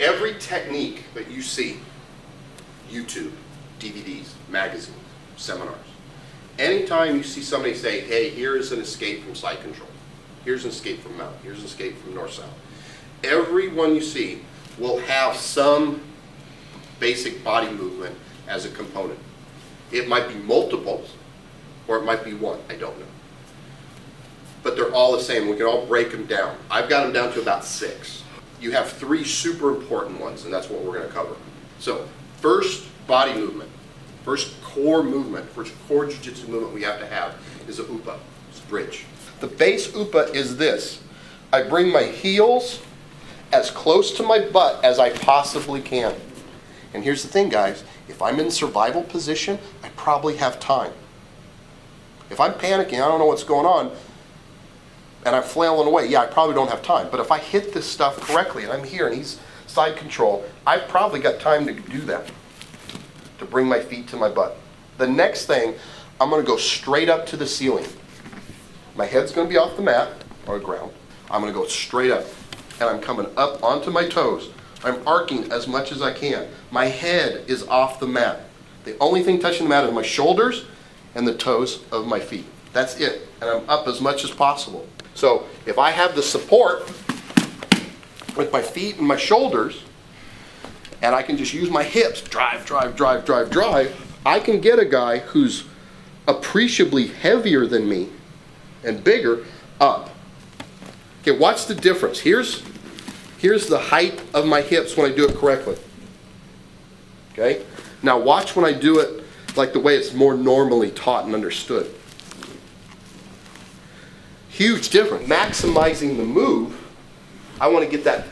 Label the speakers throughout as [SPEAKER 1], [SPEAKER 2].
[SPEAKER 1] Every technique that you see, YouTube, DVDs, magazines, seminars, anytime you see somebody say, hey, here is an escape from side control, here's an escape from mount, here's an escape from north-south, every one you see will have some basic body movement as a component. It might be multiples, or it might be one, I don't know. But they're all the same. We can all break them down. I've got them down to about 6. You have 3 super important ones, and that's what we're going to cover. So, first body movement, first core movement, first core jiu-jitsu movement we have to have is a upa. It's a bridge. The base upa is this. I bring my heels as close to my butt as I possibly can. And here's the thing, guys. If I'm in survival position, I probably have time. If I'm panicking, I don't know what's going on, and I'm flailing away, yeah, I probably don't have time. But if I hit this stuff correctly, and I'm here, and he's side control, I've probably got time to do that, to bring my feet to my butt. The next thing, I'm going to go straight up to the ceiling. My head's going to be off the mat, or ground. I'm going to go straight up, and I'm coming up onto my toes. I'm arcing as much as I can. My head is off the mat. The only thing touching the mat is my shoulders and the toes of my feet. That's it. And I'm up as much as possible. So if I have the support with my feet and my shoulders, and I can just use my hips, drive, drive, drive, drive, drive, I can get a guy who's appreciably heavier than me and bigger up. Okay, watch the difference. Here's the height of my hips when I do it correctly. Okay? Now watch when I do it like the way it's more normally taught and understood. Huge difference. Maximizing the move, I want to get that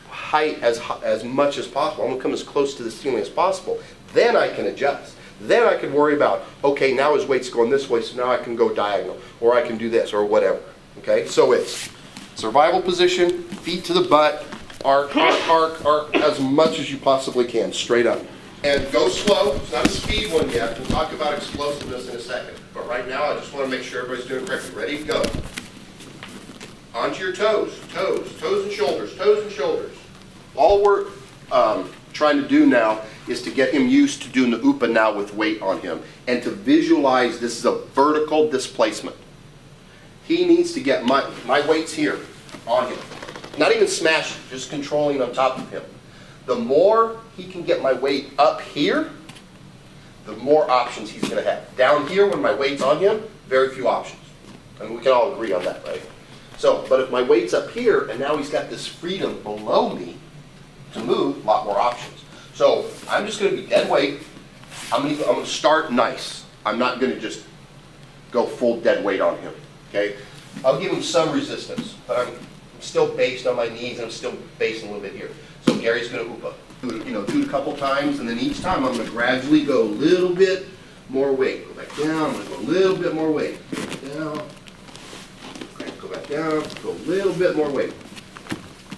[SPEAKER 1] height as much as possible. I want to come as close to the ceiling as possible. Then I can adjust. Then I can worry about, okay, now his weight's going this way, so now I can go diagonal, or I can do this, or whatever. Okay? So it's survival position, feet to the butt, arc, arc, arc, arc, as much as you possibly can, straight up. And go slow. It's not a speed one yet. We'll talk about explosiveness in a second. But right now, I just want to make sure everybody's doing it correctly. Ready? Go. Onto your toes. Toes. Toes and shoulders. Toes and shoulders. All we're trying to do now is to get him used to doing the upa now with weight on him. And to visualize this is a vertical displacement. He needs to get my weight's here on him. Not even smashing, just controlling on top of him. The more he can get my weight up here, the more options he's going to have. Down here, when my weight's on him, very few options. And we can all agree on that, right? So, but if my weight's up here, and now he's got this freedom below me to move, a lot more options. So, I'm just going to be dead weight. I'm going to start nice. I'm not going to just go full dead weight on him. Okay? I'll give him some resistance, but I'm still based on my knees, and I'm still based a little bit here. So Gary's going to upa. Do it a couple times, and then each time I'm going to gradually go a little bit more weight. Go back down, I'm going to go a little bit more weight. Down, go back down, go a little bit more weight.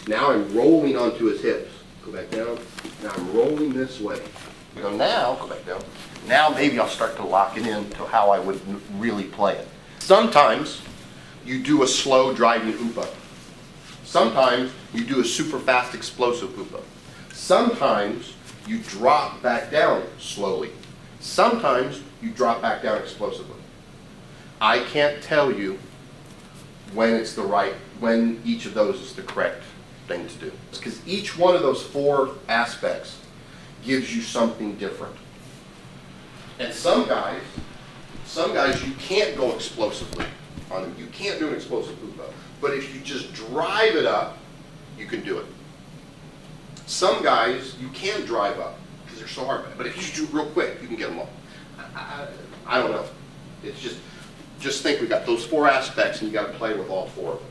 [SPEAKER 1] Now I'm rolling onto his hips. Go back down. Now I'm rolling this way. Now, go back down. Now maybe I'll start to lock it in to how I would really play it. Sometimes you do a slow driving upa. Sometimes you do a super fast explosive upa. Sometimes you drop back down slowly. Sometimes you drop back down explosively. I can't tell you when each of those is the correct thing to do. Because each one of those 4 aspects gives you something different. And some guys you can't go explosively on them. You can't do an explosive upa. But if you just drive it up, you can do it. Some guys, you can drive up because they're so hard. But if you do real quick, you can get them all. I don't know. It's just think we've got those 4 aspects and you got to play with all 4 of them.